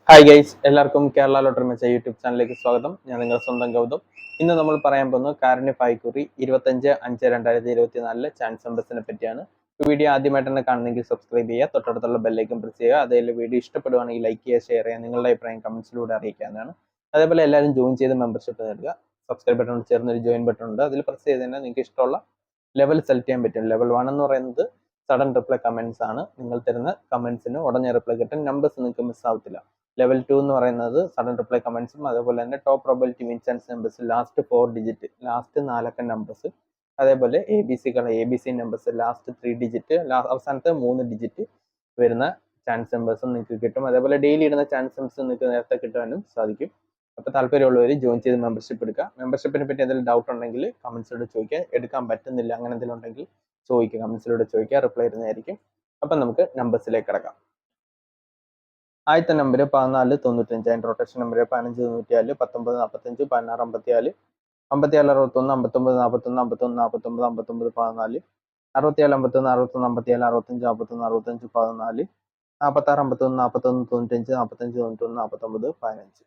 Hi guys, എല്ലാവർക്കും Kerala lottery മെച്ച YouTube ചാനലിലേക്ക് സ്വാഗതം. ഞാൻ നിങ്ങളുടെ സ്വന്തം ഗൗതം. ഇന്ന് നമ്മൾ പറയാൻ പോകുന്നത് കാരുണ്യ ഫായ്ക്കുറി 25/5/2024 ചാൻസ് നമ്പേഴ്സിനെ പറ്റിയാണ്. വീഡിയോ ആദ്യമായിട്ടാണ് കാണുന്നെങ്കിൽ സബ്സ്ക്രൈബ് ചെയ്യുക, തൊട്ടടുത്തുള്ള ബെല്ലൈക്കൻ പ്രസ് ചെയ്യുക. അതേപോലെ വീഡിയോ ഇഷ്ടപ്പെടുവാണെങ്കിൽ ലൈക്ക് ചെയ്യുക, ഷെയർ ചെയ്യുക, നിങ്ങളുടെ അഭിപ്രായം കമന്റ്സിലൂടെ അറിയിക്കാവുന്നതാണ്. അതേപോലെ എല്ലാവരും ജോയിൻ ചെയ്ത് മെമ്പർഷിപ്പ് നേടുക. സബ്സ്ക്രൈബ് ബട്ടൺ ചേർന്ന് ഒരു ജോയിൻ ബട്ടൺ ഉണ്ട്, അതിൽ പ്രസ് ചെയ്ത് തന്നെ നിങ്ങൾക്ക് ഇഷ്ടമുള്ള ലെവൽ സെലക്ട് ചെയ്യാൻ പറ്റും. ലെവൽ 1 എന്ന് പറയുന്നത് സഡൻ റിപ്ലൈ കമന്റ്സ് ആണ്. നിങ്ങൾ തരുന്ന കമന്റ്സിന് ഉടനെ റിപ്ലൈ കിട്ടും, നമ്പേഴ്സ് നിങ്ങൾക്ക് മിസ് ആവത്തില്ല. ലെവൽ 2 എന്ന് പറയുന്നത് സഡൻ റിപ്ലൈ കമന്റ്സും അതേപോലെ തന്നെ top probability win chance numbers last 4 digit, last 4 അക്ക നമ്പേഴ്സ്, അതേപോലെ ABC നമ്പേഴ്സ് ലാസ്റ്റ് 3 ഡിജിറ്റ്, അവസാനത്തെ 3 ഡിജിറ്റ് വരുന്ന ചാൻസ് നമ്പേഴ്സും നിങ്ങൾക്ക് കിട്ടും. അതേപോലെ ഡെയിലി ഇടുന്ന ചാൻസ് നമ്പേഴ്സ് നിങ്ങൾക്ക് നേരത്തെ കിട്ടാനും സാധിക്കും. അപ്പോൾ താല്പര്യമുള്ളവർ ജോയിൻ ചെയ്ത് മെമ്പർഷിപ്പ് എടുക്കുക. മെമ്പർഷിപ്പിനെ പറ്റി എന്തെങ്കിലും ഡൗട്ട് ഉണ്ടെങ്കിൽ കമന്റ്സിലൂടെ ചോദിക്കുക. എടുക്കാൻ പറ്റുന്നില്ല അങ്ങനെ എന്തെങ്കിലും ഉണ്ടെങ്കിൽ ചോദിക്കുക, കമന്റ്സിലൂടെ ചോദിക്കുക, റിപ്ലൈ ഇടുന്നതായിരിക്കും. അപ്പം നമുക്ക് നമ്പേഴ്സിലേക്ക് കിടക്കാം. ആദ്യത്തെ നമ്പർ 1495, അതിൻ്റെ റൊട്ടേഷൻ നമ്പർ 1594, 1945, 1654, 5461, 5941, 51 49, 59 14, 67 51, 61 57, 65 41, 65 14, 46 51, 41 95, 45 91, 49 15.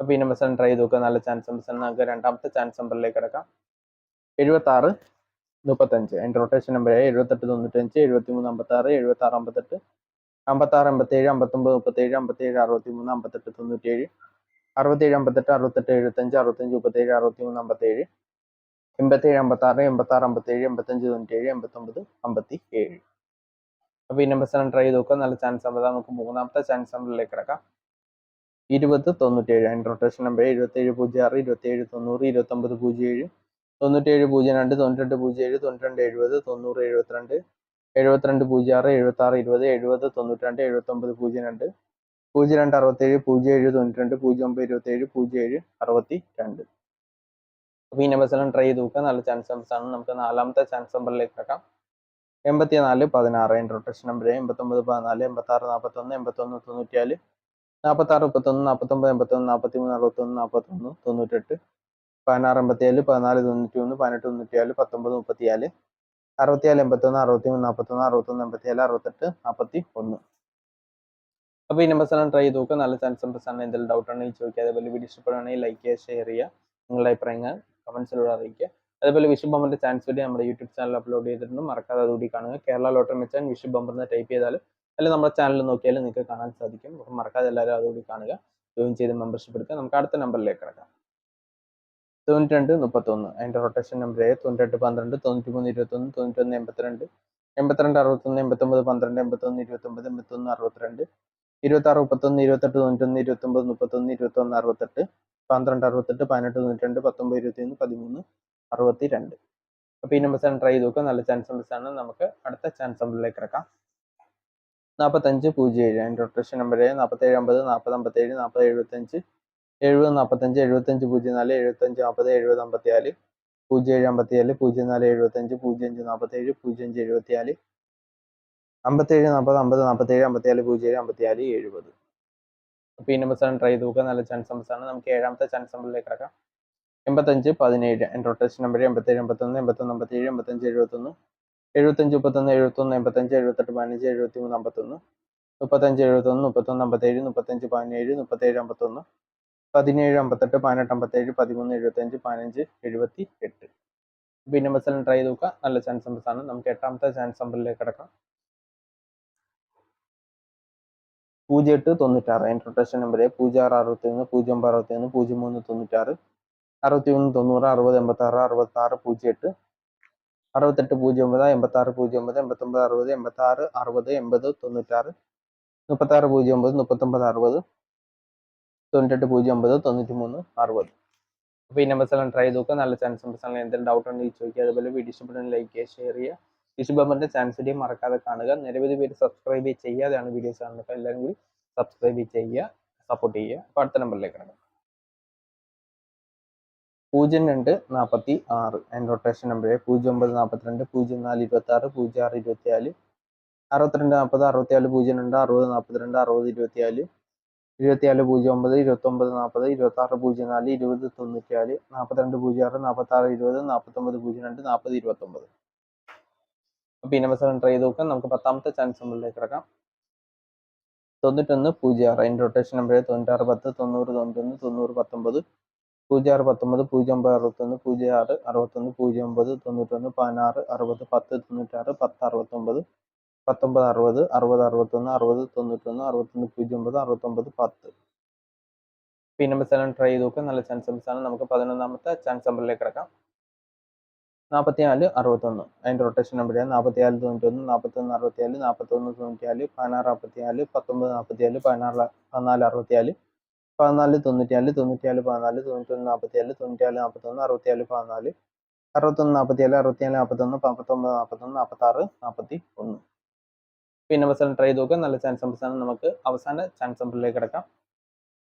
അപ്പോൾ ഈ നമ്പേഴ്സ് ട്രൈ ചെയ്ത് നോക്കുക. നല്ല ചാൻസ് നമ്പേഴ്സ്. നമുക്ക് രണ്ടാമത്തെ ചാൻസ് നമ്പറിലേക്ക് കിടക്കാം. 76 35, അതിൻ്റെ റൊട്ടേഷൻ നമ്പർ 78 95, 73 56, 76 58, 56 87, 59 37, 57 63, 58 97, 67 58, 68 75, 65 37, 63 57, 87 56, 86 57, 85 97, 89 57. അപ്പോൾ ഈ നമ്പേഴ്സ് ട്രൈ ചെയ്ത് നോക്കുക. നല്ല ചാൻസ് നമ്പർ. നമുക്ക് മൂന്നാമത്തെ ചാൻസ് നമ്പറിലേക്ക് കിടക്കാം. 20 97, അതിൻ്റെ റൊട്ടേഷൻ നമ്പർ 77 06, 27 90, 29 07, 97 02, 92 07, 92 70, 90 72, 72 06, 76 20, 70 92, 79 02, 02 67, 07 92, 09 27, 07 62. അപ്പോൾ ഈ നമ്പേഴ്സ് എല്ലാം ട്രൈ ചെയ്ത് നോക്കുക. നല്ല ചാൻസ് നമ്പേഴ്സ് ആണ്. നമുക്ക് നാലാമത്തെ ചാൻസ് നമ്പറിലേക്ക് കിടക്കാം. 84 16, അതിൻ്റെ റൊട്ടേഷൻ നമ്പർ 89 14, 86 41, 81 94, 46 31, 49 81, 43 61, 41 98, 16 87, 14 91, 18 94, 19 34, 67 81, 63 41, 61 87, 68 41. അപ്പോൾ ഈ നമ്പേഴ്സ് എല്ലാം ട്രൈ ചെയ്ത് നോക്കുക. നല്ല ചാൻസ് നമ്പേഴ്സ് ആണ്. എന്തെങ്കിലും ഡൗട്ട് ഉണ്ടെങ്കിൽ ചോദിക്കുക. അതേപോലെ വീഡിയോ ഇഷ്ടപ്പെടുകയാണെങ്കിൽ ലൈക്ക് ചെയ്യുക, ഷെയർ ചെയ്യുക, നിങ്ങളുടെ അഭിപ്രായങ്ങൾ കമന്റ്സിലൂടെ അറിയിക്കുക. അതേപോലെ വിഷു ബമ്പറിന്റെ ചാൻസ് വീഡിയോ നമ്മുടെ യൂട്യൂബ് ചാനൽ അപ്ലോഡ് ചെയ്തിട്ടുണ്ട്, മറക്കാതെ അതുകൂടി കാണുക. കേരള ലോട്ടറി മെച്ചാൻ വിഷു ബമ്പറിന് ടൈപ്പ് ചെയ്താൽ അല്ലെങ്കിൽ നമ്മുടെ ചാനൽ നോക്കിയാൽ നിങ്ങൾക്ക് കാണാൻ സാധിക്കും. അപ്പം മറക്കാതെ എല്ലാവരും അതുകൂടി കാണുക, ജോയിൻ ചെയ്ത് മെമ്പർഷിപ്പ് എടുക്കുക. നമുക്ക് അടുത്ത നമ്പറിലേക്ക് കിടക്കാം. 92 31, അതിൻ്റെ റൊട്ടേഷൻ നമ്പർ 98 12, 93 21, 91 82, 82 61, 89 12, 81 29, 81 62, 26 31, 28 91, 29 31, 21 68, 12 68, 18 92, 19 21, 13 62. അപ്പോൾ ഈ നമ്പേഴ്സ് ട്രൈ ചെയ്ത് നോക്കുക. നല്ല ചാൻസ് നമ്പേഴ്സ് ആണ്. നമുക്ക് അടുത്ത ചാൻസ് നമ്പറിലേക്ക് കിടക്കാം. 45 07, അതിൻ്റെ റൊട്ടേഷൻ നമ്പർ 47 50, 40 57, 40 75, 70 45, 75 04, 75 40, 70 54, 07 57, 04 75, 05 47, 05 74, 57 40, 50 47, 54 07 54 70. അപ്പോൾ ഈ നമ്പേഴ്സ് ട്രൈ ചെയ്ത് നോക്കുക. നല്ല ചാൻസ് നമ്പേഴ്സ് ആണ്. നമുക്ക് ഏഴാമത്തെ ചാൻസ് നമ്പറിലേക്ക് കിടക്കാം. 85 17, അതിൻ്റെ റൊട്ടേഷൻ നമ്പർ 87 81, 81 57, 85 71, 75 31, 71 85, 78 15, 73 51, 35 71, 31 57, 35 17, 37 51, 17 58, 18 57, 13 75, 15 78. അപ്പോൾ ഈ നമ്പേഴ്സ് എല്ലാം ട്രൈ ചെയ്ത് നോക്കുക. നല്ല ചാൻസ് നമ്പേഴ്സ് ആണ്. നമുക്ക് എട്ടാമത്തെ ചാൻസ് നമ്പറിലേക്ക് കിടക്കാം. 08 96, അതിൻ്റെ റൊട്ടേഷൻ നമ്പർ 06 61, 09 61, 03 96, 61 90, 60 86, 66 08, 68 09, 86 09, 89 60, 86 60, 80 96, 36 09, 39 60, 98 09, 93 60. അപ്പോൾ ഈ നമ്പേഴ്സ് എല്ലാം ട്രൈ ചെയ്ത് നോക്കുക. നല്ല ചാൻസ് നമ്പേഴ്സ് ആണ്. എന്തെങ്കിലും ഡൗട്ട് ഉണ്ടെങ്കിൽ ചോദിക്കുക. അതുപോലെ വീഡിയോ ഇഷ്ടപ്പെടുന്ന ലൈക്ക് ചെയ്യുക, ഷെയർ ചെയ്യുക. വിഷു ബമ്പറിന്റെ ചാൻസ് വീഡിയോ മറക്കാതെ കാണുക. നിരവധി പേര് സബ്സ്ക്രൈബ് ചെയ്യാതെയാണ് വീഡിയോസ് കാണുന്നത്. അപ്പോൾ എല്ലാവരും കൂടി സബ്സ്ക്രൈബ് ചെയ്യുക, സപ്പോർട്ട് ചെയ്യുക. അപ്പോൾ അടുത്ത നമ്പറിലേക്ക് കിടക്കാം. 02 46, അതിൻ്റെ റൊട്ടേഷൻ നമ്പർ 09 42, 04 26, 06 24, 62 40, 64 02, 60 42, 60 24, 74 09, 29 40, 26 04, 20 94, 42 06, 46 20, 49 02, 40 29. അപ്പോൾ ഈ നമ്പേഴ്സ് ട്രൈ ചെയ്ത് നോക്കാം. നമുക്ക് പത്താമത്തെ ചാൻസ് നമ്പറിലേക്ക് കിടക്കാം. 9106 അതിൻ്റെ rotation number 9610 90 91 90 19 0619 0961 06 61 09 91 16 60 10 96 10 69 19 60 60 61 60 91 61 09 69 10. Pin number 7 try ചെയ്ത് നോക്കുക. നല്ല ചാൻസ് നമ്പേഴ്സാണ്. നമുക്ക് 11ാമത്തെ ചാൻസ് നമ്പറിലേക്ക് കിടക്കാം. 44 61 അതിൻ്റെ rotation number 44 91 41 64 41 94 16 44 19 47 16 14 64 94 94 94 14 91 47 94 91 44 64 61 41 47 41 49 46 pin number 7 try ചെയ്ത് നോക്കുക. നല്ല ചാൻസ് നമ്പേഴ്സാണ്. നമുക്ക് അവസാന ചാൻസ് നമ്പറിലേക്ക് കിടക്കാം.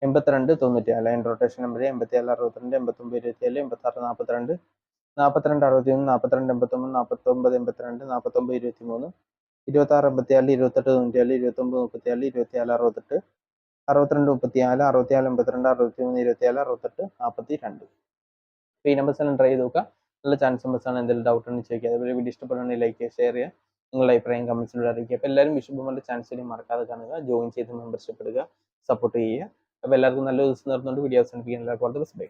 82 94 അതിൻ്റെ റൊട്ടേഷൻ നമ്പർ 87 62 89 27 86 42 42 61 42 89 49 82 49 23 26 84 28 97 29 37 27 68 62 34 67 82 63 27 68 42. അപ്പോൾ ഈ നമ്പേഴ്സ് എല്ലാം ട്രൈ ചെയ്ത് നോക്കുക. നല്ല ചാൻസ് നമ്പേഴ്സാണ്. എന്തെങ്കിലും ഡൗട്ട് ഉണ്ടെങ്കിൽ ചോദിക്കുക. അതുപോലെ വീഡിയോ ഇഷ്ടപ്പെടുകയാണെങ്കിൽ ലൈക്ക് ചെയ്യുക, ഷെയർ ചെയ്യുക, നിങ്ങളുടെ അഭിപ്രായം കമൻസിലൂടെ അറിയിക്കുക. അപ്പോൾ എല്ലാവരും വിഷുബൊമ്മൻ്റെ ചാൻസിൽ മറക്കാതെ കാണുക, ജോയിൻ ചെയ്ത് മെമ്പർഷിപ്പ് എടുക്കുക, സപ്പോർട്ട് ചെയ്യുക. അപ്പോൾ എല്ലാവർക്കും നല്ല ദിവസം നേർന്നുകൊണ്ട് വീഡിയോ അവസാനിപ്പിക്കാൻ എല്ലാവർക്കും വളരെ ബൈ.